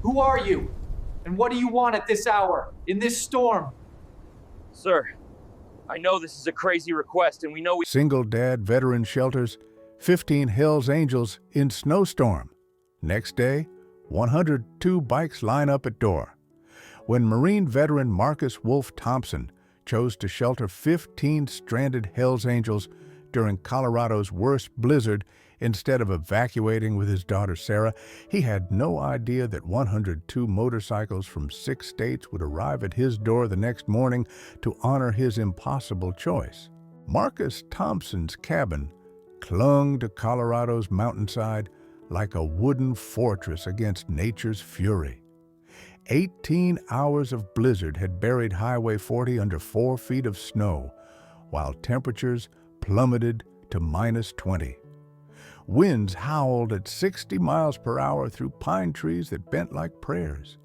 Who are you? And what do you want at this hour, in this storm? Sir, I know this is a crazy request, and we know we... Single dad veteran shelters, 15 Hells Angels in Snowstorm. Next day, 102 bikes line up at door. When Marine veteran Marcus Wolf Thompson chose to shelter 15 stranded Hells Angels during Colorado's worst blizzard instead of evacuating with his daughter Sarah, he had no idea that 102 motorcycles from 6 states would arrive at his door the next morning to honor his impossible choice. Marcus Thompson's cabin clung to Colorado's mountainside like a wooden fortress against nature's fury. 18 hours of blizzard had buried Highway 40 under 4 feet of snow, while temperatures plummeted to -20. Winds howled at 60 miles per hour through pine trees that bent like prayers.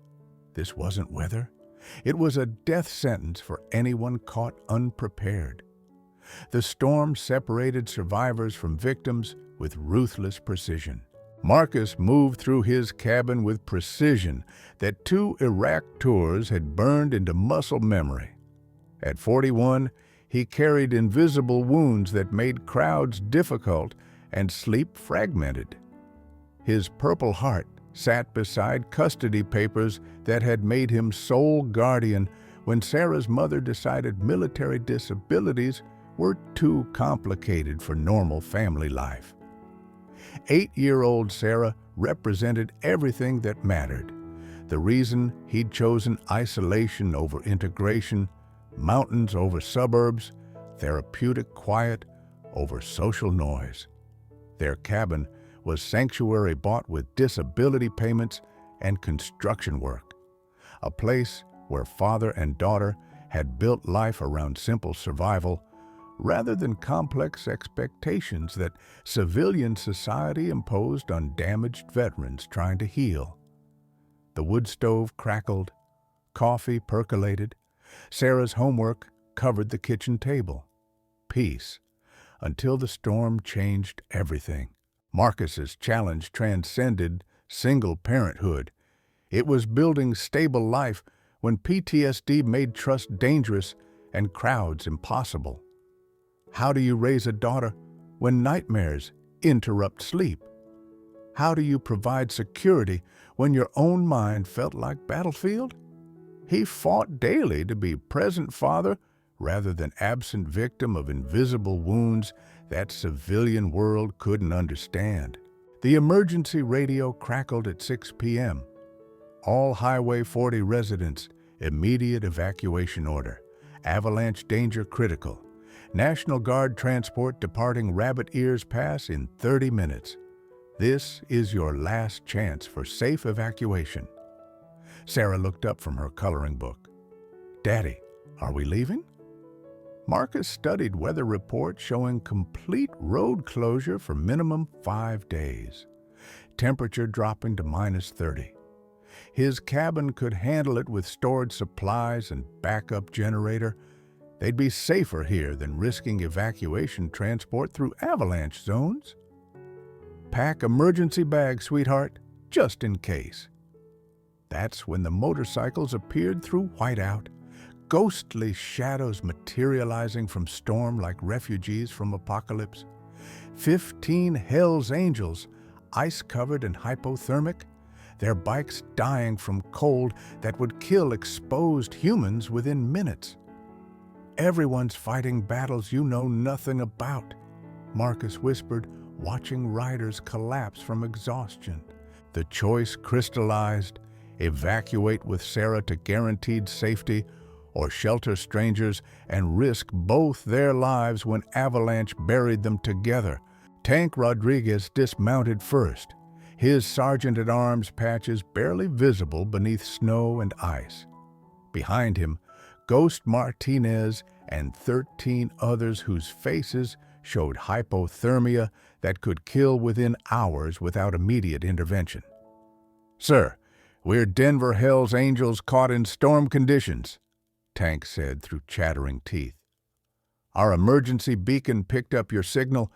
This wasn't weather. It was a death sentence for anyone caught unprepared. The storm separated survivors from victims with ruthless precision. Marcus moved through his cabin with precision that 2 Iraq tours had burned into muscle memory. At 41, he carried invisible wounds that made crowds difficult and sleep fragmented. His Purple Heart sat beside custody papers that had made him sole guardian when Sarah's mother decided military disabilities were too complicated for normal family life. 8-year-old Sarah represented everything that mattered. The reason he'd chosen isolation over integration, mountains over suburbs, therapeutic quiet over social noise. Their cabin was sanctuary bought with disability payments and construction work, a place where father and daughter had built life around simple survival rather than complex expectations that civilian society imposed on damaged veterans trying to heal. The wood stove crackled, coffee percolated, Sarah's homework covered the kitchen table. Peace, until the storm changed everything. Marcus's challenge transcended single parenthood. It was building stable life when PTSD made trust dangerous and crowds impossible. How do you raise a daughter when nightmares interrupt sleep? How do you provide security when your own mind felt like battlefield? He fought daily to be present father rather than absent victim of invisible wounds that civilian world couldn't understand. The emergency radio crackled at 6 p.m. All Highway 40 residents, immediate evacuation order. Avalanche danger critical. National Guard transport departing Rabbit Ears Pass in 30 minutes. This is your last chance for safe evacuation. Sarah looked up from her coloring book. Daddy, are we leaving? Marcus studied weather reports showing complete road closure for minimum 5 days. Temperature dropping to -30. His cabin could handle it with stored supplies and backup generator. They'd be safer here than risking evacuation transport through avalanche zones. Pack emergency bags, sweetheart, just in case. That's when the motorcycles appeared through whiteout, ghostly shadows materializing from storm like refugees from apocalypse. 15 Hells Angels, ice-covered and hypothermic, their bikes dying from cold that would kill exposed humans within minutes. Everyone's fighting battles you know nothing about, Marcus whispered, watching riders collapse from exhaustion. The choice crystallized: evacuate with Sarah to guaranteed safety, or shelter strangers and risk both their lives when avalanche buried them together. Tank Rodriguez dismounted first, his sergeant-at-arms patches barely visible beneath snow and ice. Behind him, Ghost Martinez and 13 others whose faces showed hypothermia that could kill within hours without immediate intervention. Sir, we're Denver Hells Angels caught in storm conditions, Tank said through chattering teeth. Our emergency beacon picked up your signal.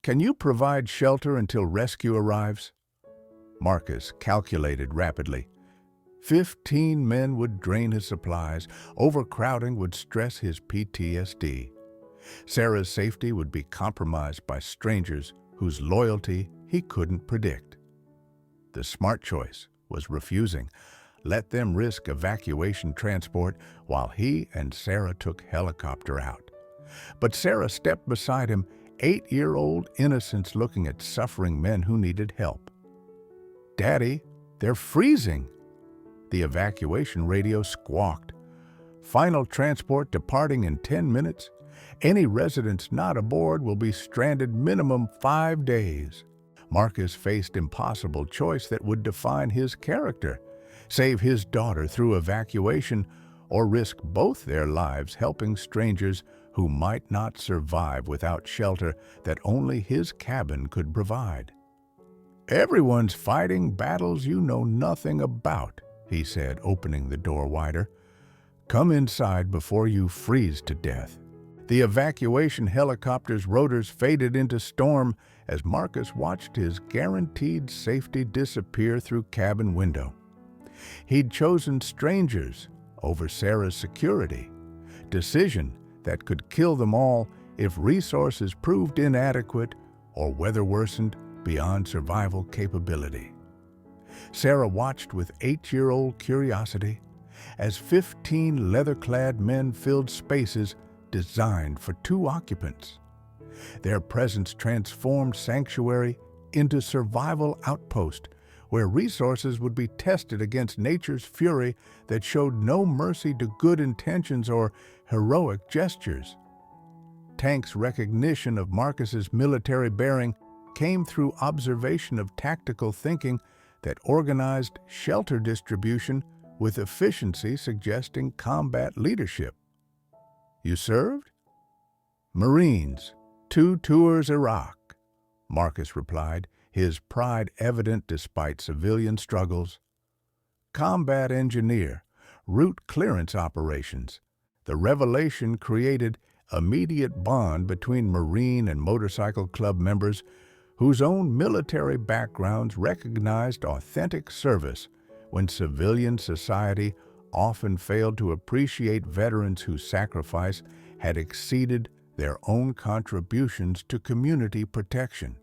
Can you provide shelter until rescue arrives? Marcus calculated rapidly. 15 men would drain his supplies. Overcrowding would stress his PTSD. Sarah's safety would be compromised by strangers whose loyalty he couldn't predict. The smart choice was refusing. Let them risk evacuation transport while he and Sarah took helicopter out. But Sarah stepped beside him, 8-year-old innocents looking at suffering men who needed help. "Daddy, they're freezing." The evacuation radio squawked. "Final transport departing in 10 minutes. Any residents not aboard will be stranded minimum 5 days. Marcus faced impossible choice that would define his character: save his daughter through evacuation or risk both their lives helping strangers who might not survive without shelter that only his cabin could provide. "Everyone's fighting battles you know nothing about," he said, opening the door wider. "Come inside before you freeze to death." The evacuation helicopter's rotors faded into storm as Marcus watched his guaranteed safety disappear through cabin window. He'd chosen strangers over Sarah's security, decision that could kill them all if resources proved inadequate or weather worsened beyond survival capability. Sarah watched with 8-year-old curiosity as 15 leather-clad men filled spaces designed for 2 occupants. Their presence transformed sanctuary into survival outpost, where resources would be tested against nature's fury that showed no mercy to good intentions or heroic gestures. Tank's recognition of Marcus's military bearing came through observation of tactical thinking that organized shelter distribution with efficiency suggesting combat leadership. "You served?" "Marines, 2 tours Iraq," Marcus replied, his pride evident despite civilian struggles. "Combat engineer, route clearance operations." The revelation created immediate bond between Marine and motorcycle club members whose own military backgrounds recognized authentic service when civilian society often failed to appreciate veterans whose sacrifice had exceeded their own contributions to community protection.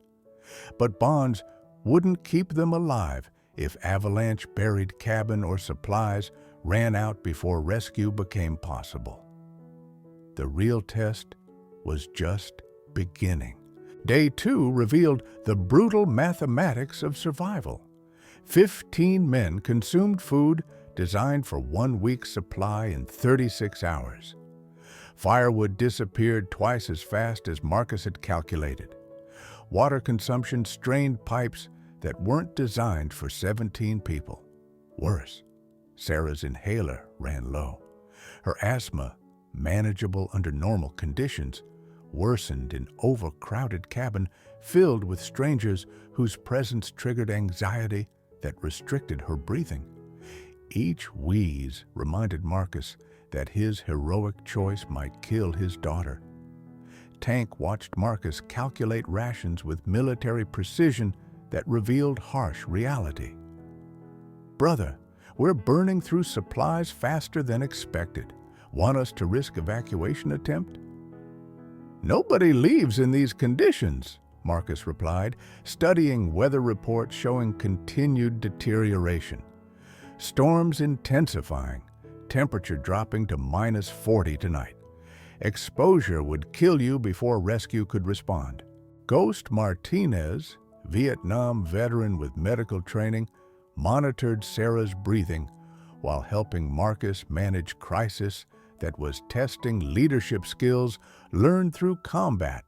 But bonds wouldn't keep them alive if avalanche-buried cabin or supplies ran out before rescue became possible. The real test was just beginning. Day 2 revealed the brutal mathematics of survival. 15 men consumed food designed for 1 week's supply in 36 hours. Firewood disappeared twice as fast as Marcus had calculated. Water consumption strained pipes that weren't designed for 17 people. Worse, Sarah's inhaler ran low. Her asthma, manageable under normal conditions, worsened in overcrowded cabin filled with strangers whose presence triggered anxiety that restricted her breathing. Each wheeze reminded Marcus that his heroic choice might kill his daughter. Tank watched Marcus calculate rations with military precision that revealed harsh reality. "Brother, we're burning through supplies faster than expected. Want us to risk evacuation attempt?" "Nobody leaves in these conditions," Marcus replied, studying weather reports showing continued deterioration. Storms intensifying, temperature dropping to -40 tonight. Exposure would kill you before rescue could respond. Ghost Martinez, Vietnam veteran with medical training, monitored Sarah's breathing while helping Marcus manage crisis that was testing leadership skills learned through combat,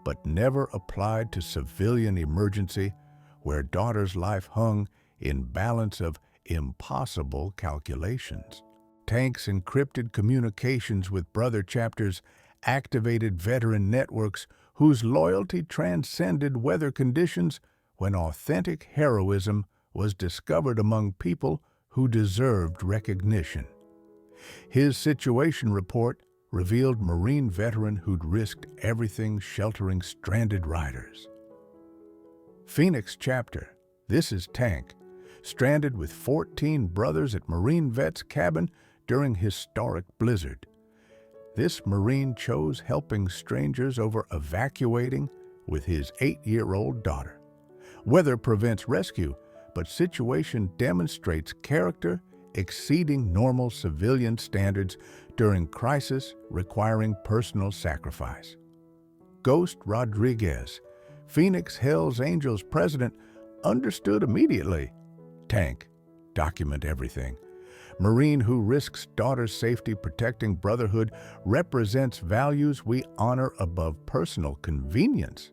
but never applied to civilian emergency where daughter's life hung in balance of impossible calculations. Tank's encrypted communications with brother chapters activated veteran networks whose loyalty transcended weather conditions when authentic heroism was discovered among people who deserved recognition. His situation report revealed Marine veteran who'd risked everything sheltering stranded riders. Phoenix chapter, this is Tank, stranded with 14 brothers at Marine vet's cabin during historic blizzard. This Marine chose helping strangers over evacuating with his 8-year-old daughter. Weather prevents rescue, but situation demonstrates character exceeding normal civilian standards during crisis requiring personal sacrifice. Ghost Rodriguez, Phoenix Hells Angels president, understood immediately. Tank, document everything. Marine who risks daughter's safety protecting brotherhood represents values we honor above personal convenience.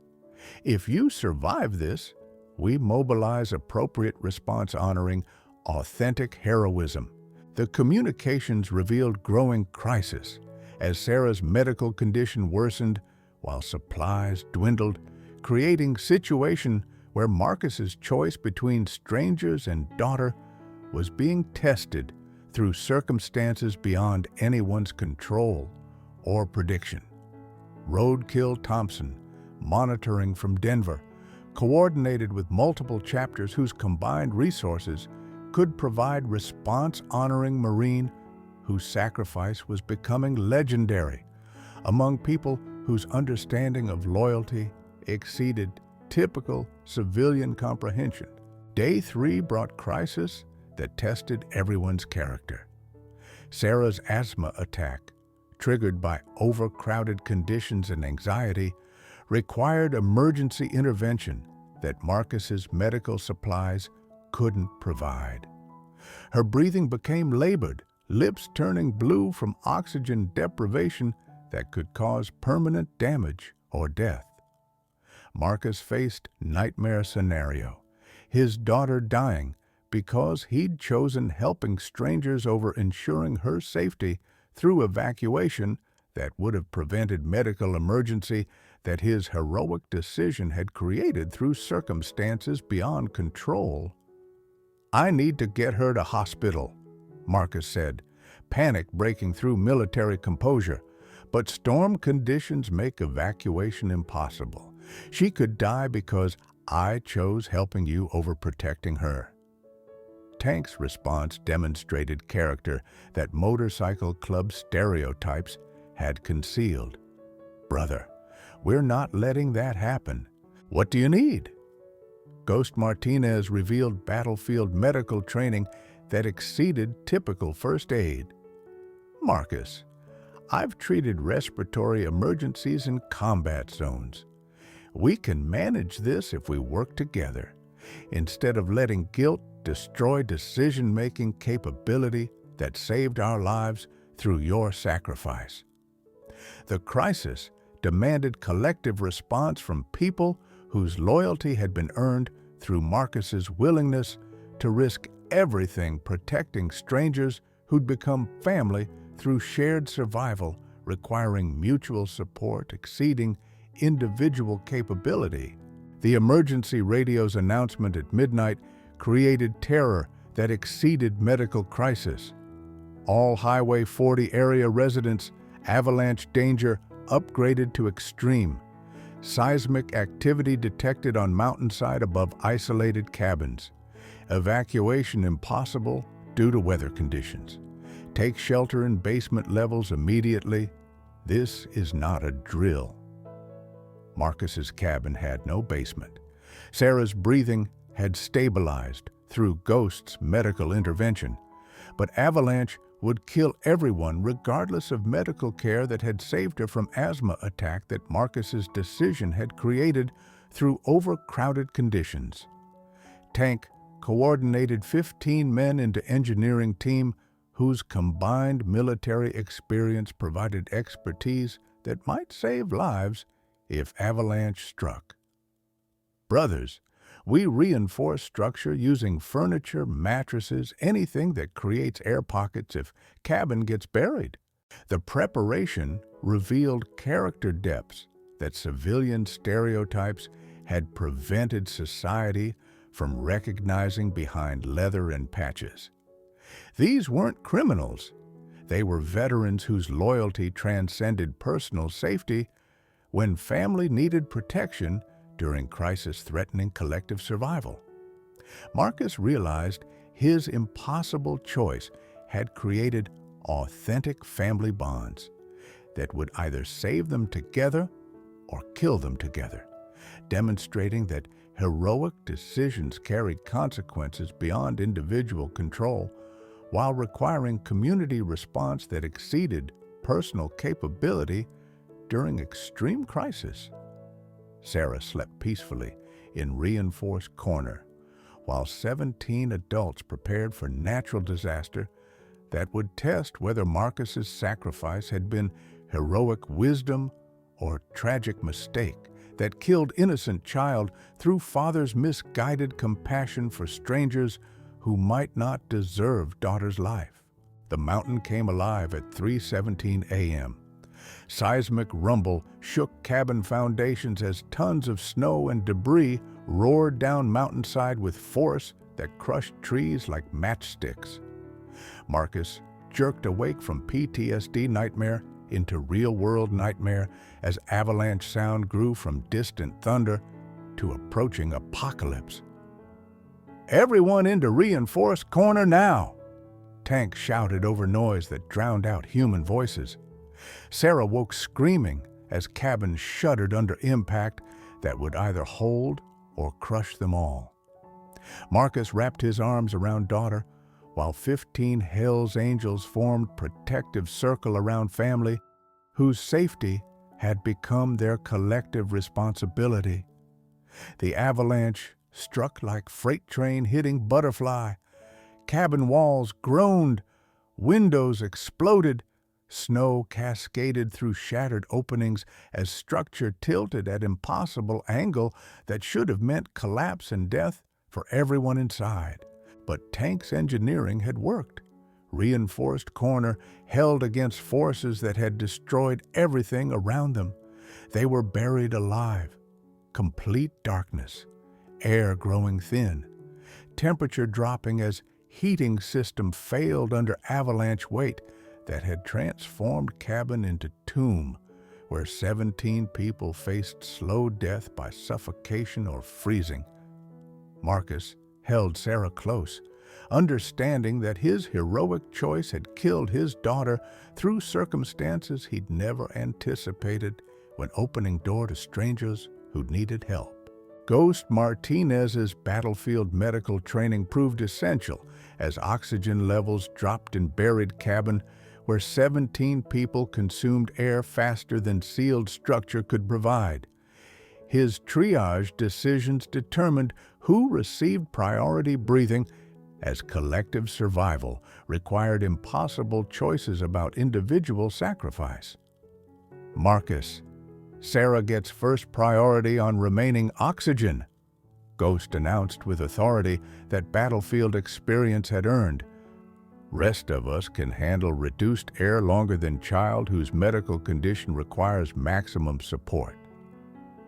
If you survive this, we mobilize appropriate response honoring authentic heroism. The communications revealed growing crisis as Sarah's medical condition worsened while supplies dwindled, creating situation where Marcus's choice between strangers and daughter was being tested through circumstances beyond anyone's control or prediction. Roadkill Thompson, monitoring from Denver, coordinated with multiple chapters whose combined resources could provide response-honoring Marine whose sacrifice was becoming legendary among people whose understanding of loyalty exceeded typical civilian comprehension. Day 3 brought crisis that tested everyone's character. Sarah's asthma attack, triggered by overcrowded conditions and anxiety, required emergency intervention that Marcus's medical supplies couldn't provide. Her breathing became labored, lips turning blue from oxygen deprivation that could cause permanent damage or death. Marcus faced nightmare scenario, his daughter dying because he'd chosen helping strangers over ensuring her safety through evacuation that would have prevented medical emergency that his heroic decision had created through circumstances beyond control. "I need to get her to hospital," Marcus said, panic breaking through military composure. But storm conditions make evacuation impossible. She could die because I chose helping you over protecting her. Tank's response demonstrated character that motorcycle club stereotypes had concealed. "Brother, we're not letting that happen. What do you need?" Ghost Martinez revealed battlefield medical training that exceeded typical first aid. "Marcus, I've treated respiratory emergencies in combat zones. We can manage this if we work together, instead of letting guilt destroy decision-making capability that saved our lives through your sacrifice." The crisis demanded collective response from people whose loyalty had been earned through Marcus's willingness to risk everything protecting strangers who'd become family through shared survival, requiring mutual support exceeding individual capability. The emergency radio's announcement at midnight created terror that exceeded medical crisis. All Highway 40 area residents, avalanche danger upgraded to extreme. Seismic activity detected on mountainside above isolated cabins. Evacuation impossible due to weather conditions. Take shelter in basement levels immediately. This is not a drill. Marcus's cabin had no basement. Sarah's breathing had stabilized through Ghost's medical intervention, but avalanche would kill everyone regardless of medical care that had saved her from asthma attack that Marcus's decision had created through overcrowded conditions. Tank coordinated 15 men into engineering team whose combined military experience provided expertise that might save lives if avalanche struck. "Brothers, we reinforce structure using furniture, mattresses, anything that creates air pockets if cabin gets buried." The preparation revealed character depths that civilian stereotypes had prevented society from recognizing behind leather and patches. These weren't criminals. They were veterans whose loyalty transcended personal safety when family needed protection during crisis-threatening collective survival. Marcus realized his impossible choice had created authentic family bonds that would either save them together or kill them together, demonstrating that heroic decisions carried consequences beyond individual control while requiring community response that exceeded personal capability during extreme crisis. Sarah slept peacefully in reinforced corner, while 17 adults prepared for natural disaster that would test whether Marcus's sacrifice had been heroic wisdom or tragic mistake that killed innocent child through father's misguided compassion for strangers who might not deserve daughter's life. The mountain came alive at 3:17 a.m. Seismic rumble shook cabin foundations as tons of snow and debris roared down mountainside with force that crushed trees like matchsticks. Marcus jerked awake from PTSD nightmare into real-world nightmare as avalanche sound grew from distant thunder to approaching apocalypse. "Everyone into reinforced corner now!" Tank shouted over noise that drowned out human voices. Sarah woke screaming as cabins shuddered under impact that would either hold or crush them all. Marcus wrapped his arms around daughter, while 15 Hell's Angels formed protective circle around family whose safety had become their collective responsibility. The avalanche struck like freight train hitting butterfly. Cabin walls groaned, windows exploded, snow cascaded through shattered openings as structure tilted at impossible angle that should have meant collapse and death for everyone inside. But Tank's engineering had worked. Reinforced corner held against forces that had destroyed everything around them. They were buried alive. Complete darkness, air growing thin, temperature dropping as heating system failed under avalanche weight that had transformed cabin into tomb, where 17 people faced slow death by suffocation or freezing. Marcus held Sarah close, understanding that his heroic choice had killed his daughter through circumstances he'd never anticipated when opening door to strangers who needed help. Ghost Martinez's battlefield medical training proved essential as oxygen levels dropped in buried cabin where 17 people consumed air faster than sealed structure could provide. His triage decisions determined who received priority breathing, as collective survival required impossible choices about individual sacrifice. Marcus, Sarah gets first priority on remaining oxygen, Ghost announced with authority that battlefield experience had earned. Rest of us can handle reduced air longer than child whose medical condition requires maximum support.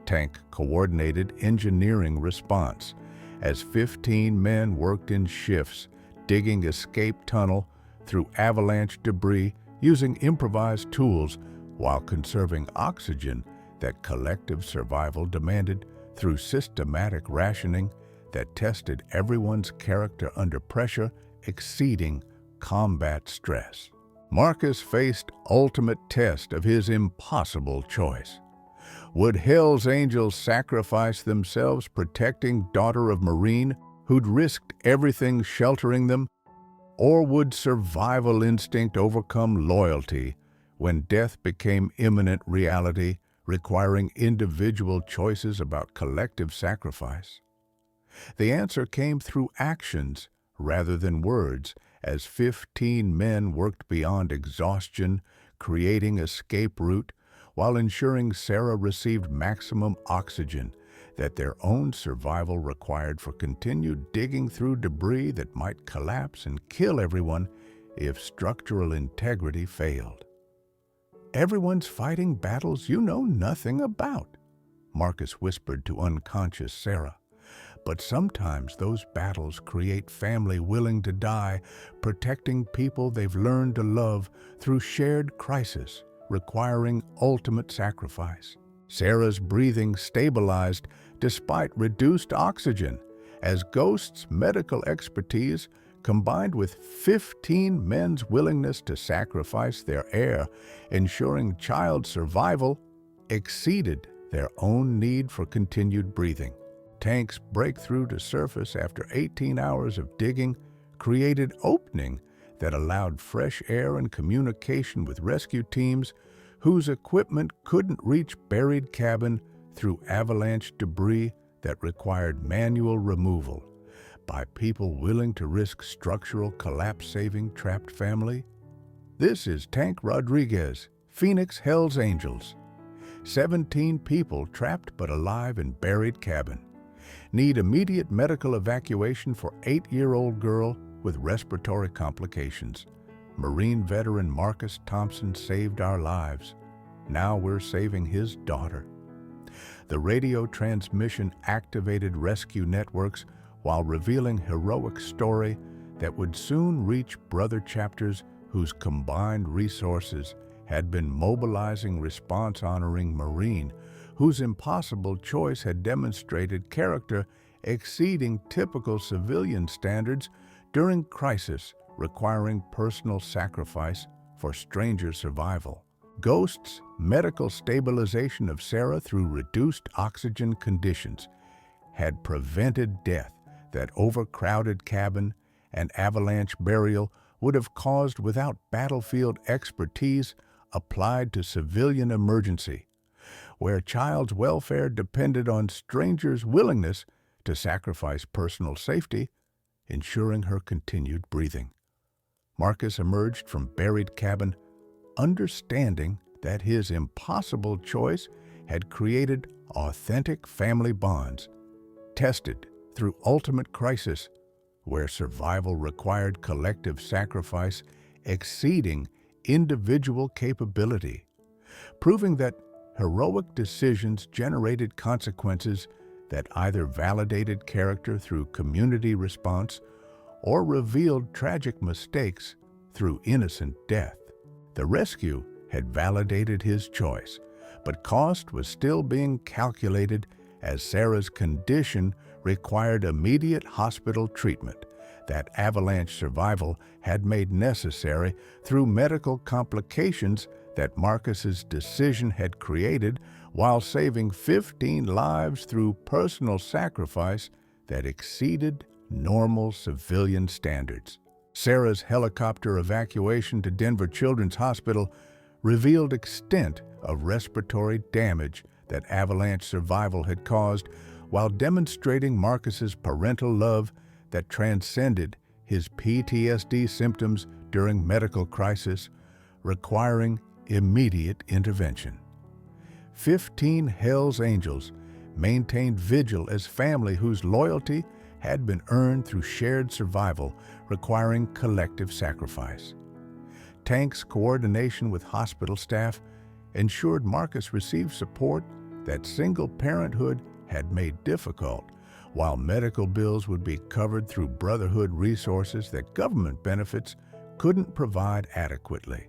Tank coordinated engineering response as 15 men worked in shifts, digging escape tunnel through avalanche debris using improvised tools while conserving oxygen that collective survival demanded through systematic rationing that tested everyone's character under pressure exceeding combat stress. Marcus faced ultimate test of his impossible choice. Would Hell's Angels sacrifice themselves protecting daughter of Marine who'd risked everything sheltering them? Or would survival instinct overcome loyalty when death became imminent reality, requiring individual choices about collective sacrifice? The answer came through actions rather than words, as 15 men worked beyond exhaustion, creating escape route, while ensuring Sarah received maximum oxygen that their own survival required for continued digging through debris that might collapse and kill everyone if structural integrity failed. "Everyone's fighting battles you know nothing about," Marcus whispered to unconscious Sarah. "But sometimes those battles create family willing to die, protecting people they've learned to love through shared crisis, requiring ultimate sacrifice." Sarah's breathing stabilized despite reduced oxygen as Ghost's medical expertise combined with 15 men's willingness to sacrifice their heir, ensuring child survival, exceeded their own need for continued breathing. Tank's breakthrough to surface after 18 hours of digging created opening that allowed fresh air and communication with rescue teams whose equipment couldn't reach buried cabin through avalanche debris that required manual removal by people willing to risk structural collapse saving trapped family. This is Tank Rodriguez, Phoenix Hells Angels. 17 people trapped but alive in buried cabin. Need immediate medical evacuation for 8-year-old girl with respiratory complications. Marine veteran Marcus Thompson saved our lives. Now we're saving his daughter. The radio transmission activated rescue networks while revealing heroic story that would soon reach brother chapters whose combined resources had been mobilizing response honoring Marine, whose impossible choice had demonstrated character exceeding typical civilian standards during crisis requiring personal sacrifice for stranger survival. Ghost's medical stabilization of Sarah through reduced oxygen conditions had prevented death that overcrowded cabin and avalanche burial would have caused without battlefield expertise applied to civilian emergency, where child's welfare depended on strangers' willingness to sacrifice personal safety, ensuring her continued breathing. Marcus emerged from buried cabin, understanding that his impossible choice had created authentic family bonds, tested through ultimate crisis, where survival required collective sacrifice exceeding individual capability, proving that heroic decisions generated consequences that either validated character through community response or revealed tragic mistakes through innocent death. The rescue had validated his choice, but cost was still being calculated as Sarah's condition required immediate hospital treatment that avalanche survival had made necessary through medical complications that Marcus's decision had created while saving 15 lives through personal sacrifice that exceeded normal civilian standards. Sarah's helicopter evacuation to Denver Children's Hospital revealed extent of respiratory damage that avalanche survival had caused, while demonstrating Marcus's parental love that transcended his PTSD symptoms during medical crisis, requiring immediate intervention. 15 Hells Angels maintained vigil as family whose loyalty had been earned through shared survival, requiring collective sacrifice. Tank's coordination with hospital staff ensured Marcus received support that single parenthood had made difficult, while medical bills would be covered through brotherhood resources that government benefits couldn't provide adequately.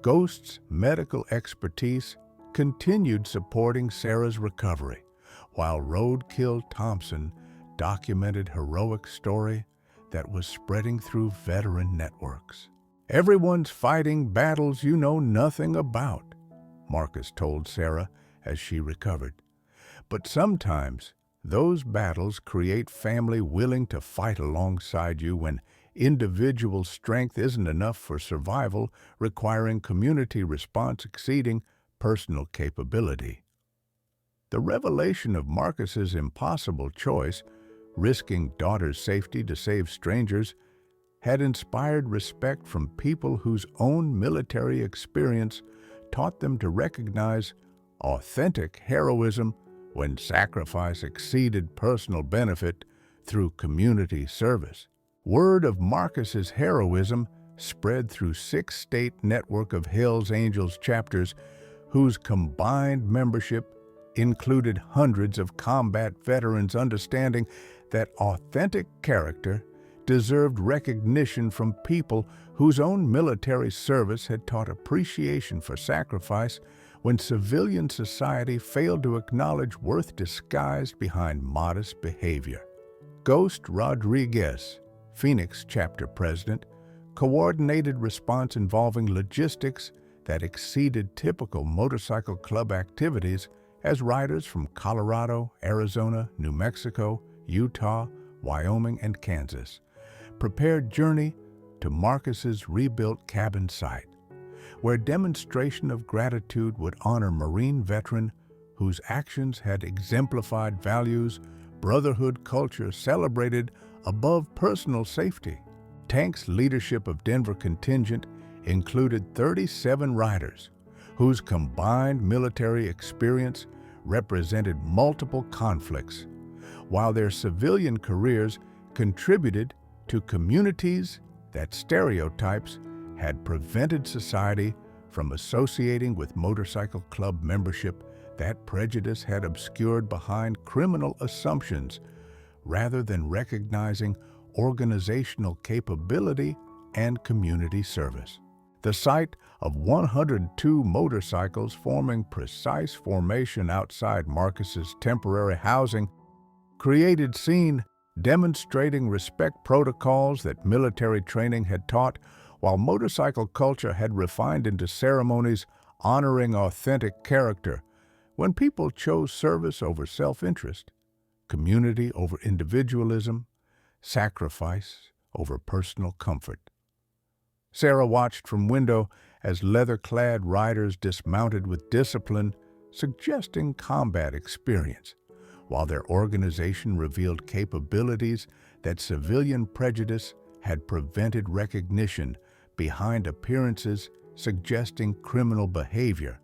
Ghost's medical expertise continued supporting Sarah's recovery, while Roadkill Thompson documented heroic story that was spreading through veteran networks. "Everyone's fighting battles you know nothing about," Marcus told Sarah as she recovered. "But sometimes those battles create family willing to fight alongside you when individual strength isn't enough for survival, requiring community response exceeding personal capability." The revelation of Marcus's impossible choice, risking daughter's safety to save strangers, had inspired respect from people whose own military experience taught them to recognize authentic heroism when sacrifice exceeded personal benefit through community service. Word of Marcus's heroism spread through 6-state network of Hells Angels chapters whose combined membership included hundreds of combat veterans understanding that authentic character deserved recognition from people whose own military service had taught appreciation for sacrifice when civilian society failed to acknowledge worth disguised behind modest behavior. Ghost Rodriguez, Phoenix chapter president, coordinated response involving logistics that exceeded typical motorcycle club activities as riders from Colorado, Arizona, New Mexico, Utah, Wyoming, and Kansas prepared journey to Marcus's rebuilt cabin site, where demonstration of gratitude would honor Marine veteran whose actions had exemplified values brotherhood culture celebrated above personal safety. Tank's leadership of Denver contingent included 37 riders whose combined military experience represented multiple conflicts, while their civilian careers contributed to communities that stereotypes had prevented society from associating with motorcycle club membership. That prejudice had obscured behind criminal assumptions rather than recognizing organizational capability and community service. The sight of 102 motorcycles forming precise formation outside Marcus's temporary housing created scene demonstrating respect protocols that military training had taught, while motorcycle culture had refined into ceremonies honoring authentic character. When people chose service over self-interest, community over individualism, sacrifice over personal comfort. Sarah watched from window as leather-clad riders dismounted with discipline, suggesting combat experience, while their organization revealed capabilities that civilian prejudice had prevented recognition behind appearances suggesting criminal behavior,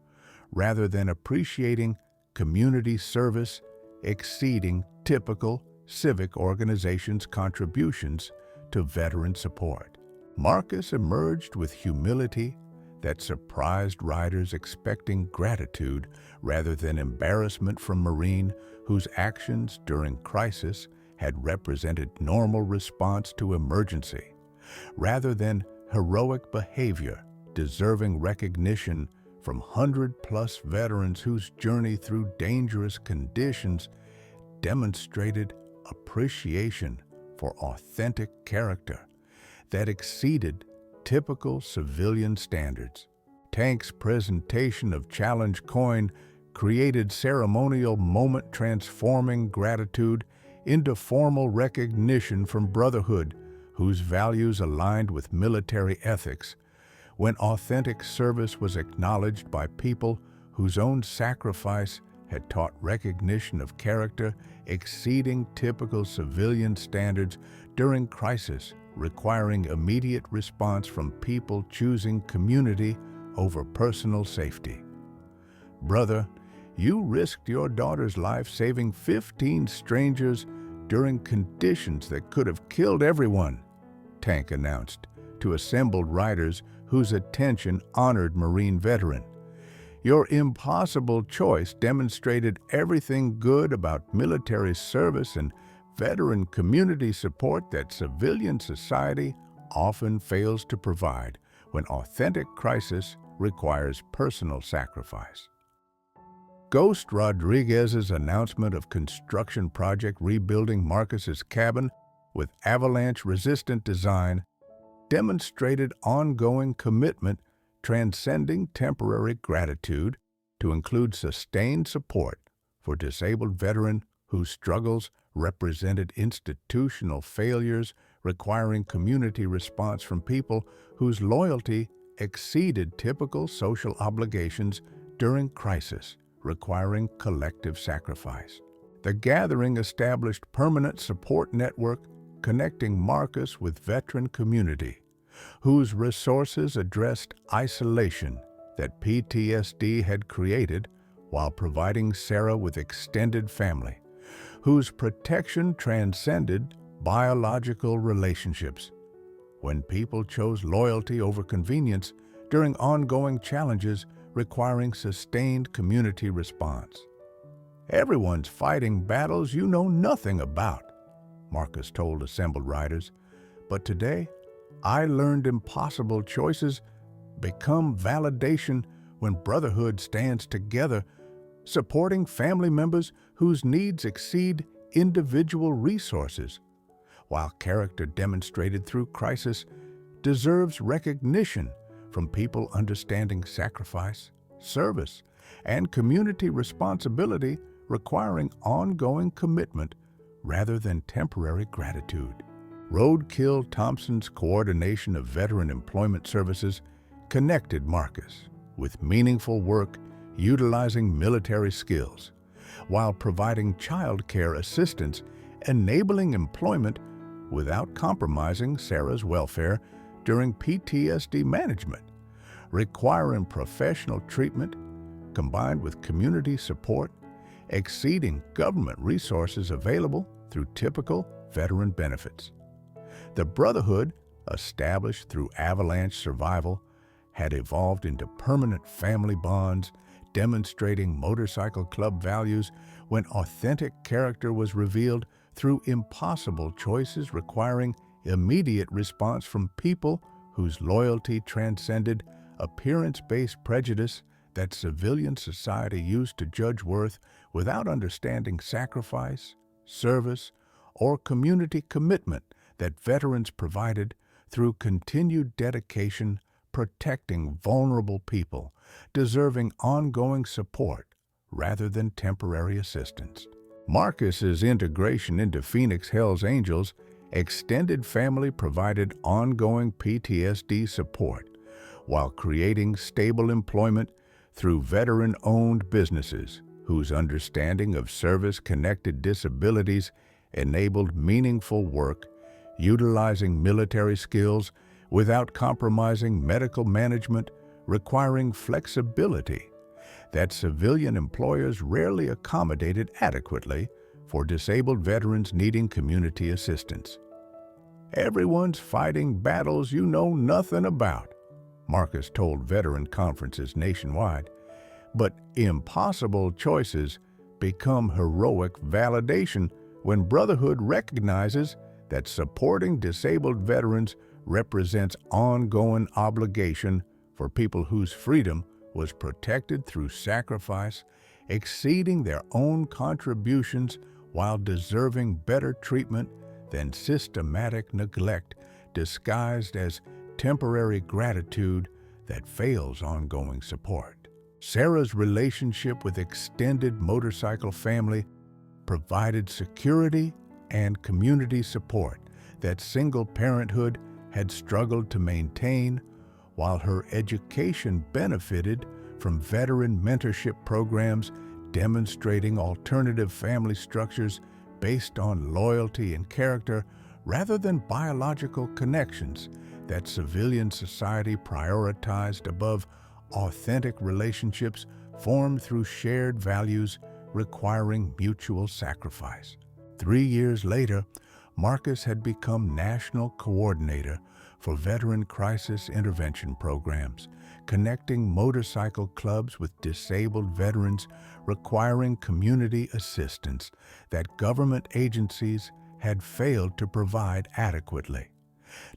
rather than appreciating community service exceeding typical civic organizations' contributions to veteran support. Marcus emerged with humility that surprised riders expecting gratitude rather than embarrassment from Marine whose actions during crisis had represented normal response to emergency, rather than heroic behavior deserving recognition from 100-plus veterans whose journey through dangerous conditions demonstrated appreciation for authentic character that exceeded typical civilian standards. Tank's presentation of challenge coin created ceremonial moment transforming gratitude into formal recognition from brotherhood whose values aligned with military ethics, when authentic service was acknowledged by people whose own sacrifice had taught recognition of character exceeding typical civilian standards during crisis, requiring immediate response from people choosing community over personal safety. Brother, you risked your daughter's life saving 15 strangers during conditions that could have killed everyone, Tank announced to assembled riders whose attention honored Marine veteran. Your impossible choice demonstrated everything good about military service and veteran community support that civilian society often fails to provide when authentic crisis requires personal sacrifice. Ghost Rodriguez's announcement of construction project rebuilding Marcus's cabin with avalanche-resistant design demonstrated ongoing commitment transcending temporary gratitude to include sustained support for disabled veteran whose struggles represented institutional failures requiring community response from people whose loyalty exceeded typical social obligations during crisis, requiring collective sacrifice. The gathering established permanent support network connecting Marcus with veteran community, whose resources addressed isolation that PTSD had created while providing Sarah with extended family, whose protection transcended biological relationships. When people chose loyalty over convenience during ongoing challenges requiring sustained community response. Everyone's fighting battles you know nothing about, Marcus told assembled riders, but today I learned impossible choices become validation when brotherhood stands together, supporting family members whose needs exceed individual resources while character demonstrated through crisis deserves recognition from people understanding sacrifice, service, and community responsibility requiring ongoing commitment rather than temporary gratitude. Roadkill Thompson's coordination of veteran employment services connected Marcus with meaningful work utilizing military skills, while providing child care assistance, enabling employment without compromising Sarah's welfare during PTSD management, requiring professional treatment combined with community support, exceeding government resources available through typical veteran benefits. The brotherhood, established through avalanche survival, had evolved into permanent family bonds, demonstrating motorcycle club values when authentic character was revealed through impossible choices requiring immediate response from people whose loyalty transcended appearance-based prejudice that civilian society used to judge worth without understanding sacrifice, service, or community commitment that veterans provided through continued dedication, protecting vulnerable people, deserving ongoing support rather than temporary assistance. Marcus's integration into Phoenix Hells Angels extended family provided ongoing PTSD support while creating stable employment through veteran-owned businesses whose understanding of service-connected disabilities enabled meaningful work, utilizing military skills without compromising medical management, requiring flexibility that civilian employers rarely accommodated adequately for disabled veterans needing community assistance. "Everyone's fighting battles you know nothing about," Marcus told veteran conferences nationwide, but impossible choices become heroic validation when Brotherhood recognizes that supporting disabled veterans represents ongoing obligation for people whose freedom was protected through sacrifice, exceeding their own contributions while deserving better treatment than systematic neglect disguised as temporary gratitude that fails ongoing support. Sarah's relationship with extended motorcycle family provided security and community support that single parenthood had struggled to maintain, while her education benefited from veteran mentorship programs demonstrating alternative family structures based on loyalty and character rather than biological connections that civilian society prioritized above authentic relationships formed through shared values requiring mutual sacrifice. 3 years later, Marcus had become national coordinator for veteran crisis intervention programs, connecting motorcycle clubs with disabled veterans requiring community assistance that government agencies had failed to provide adequately.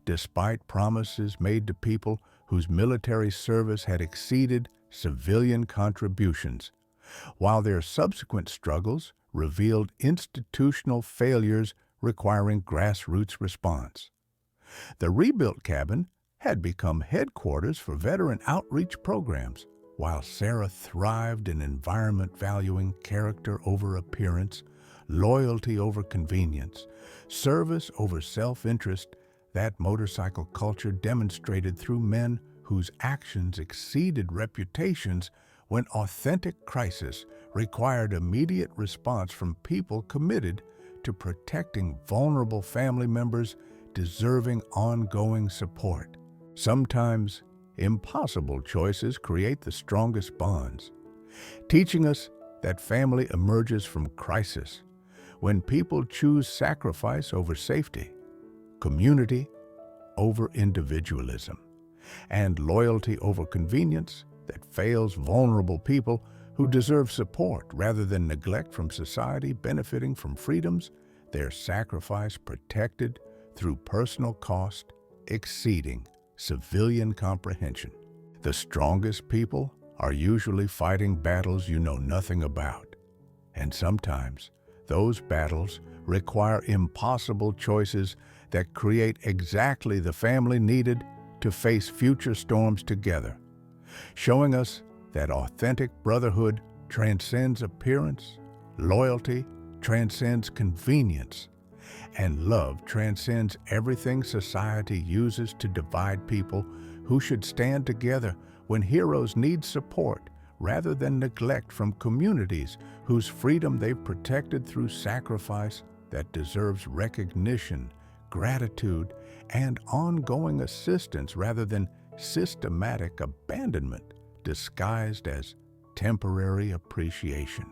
Despite promises made to people whose military service had exceeded civilian contributions, while their subsequent struggles revealed institutional failures requiring grassroots response. The rebuilt cabin had become headquarters for veteran outreach programs, while Sarah thrived in an environment valuing character over appearance, loyalty over convenience, service over self-interest. That motorcycle culture demonstrated through men whose actions exceeded reputations when authentic crisis required immediate response from people committed to protecting vulnerable family members deserving ongoing support. Sometimes, impossible choices create the strongest bonds, teaching us that family emerges from crisis when people choose sacrifice over safety, community over individualism, and loyalty over convenience that fails vulnerable people who deserve support rather than neglect from society benefiting from freedoms their sacrifice protected through personal cost exceeding civilian comprehension. The strongest people are usually fighting battles you know nothing about, and sometimes Those battles require impossible choices that create exactly the family needed to face future storms together, showing us that authentic brotherhood transcends appearance, loyalty transcends convenience, and love transcends everything society uses to divide people who should stand together when heroes need support rather than neglect from communities whose freedom they've protected through sacrifice that deserves recognition, gratitude, and ongoing assistance rather than systematic abandonment disguised as temporary appreciation.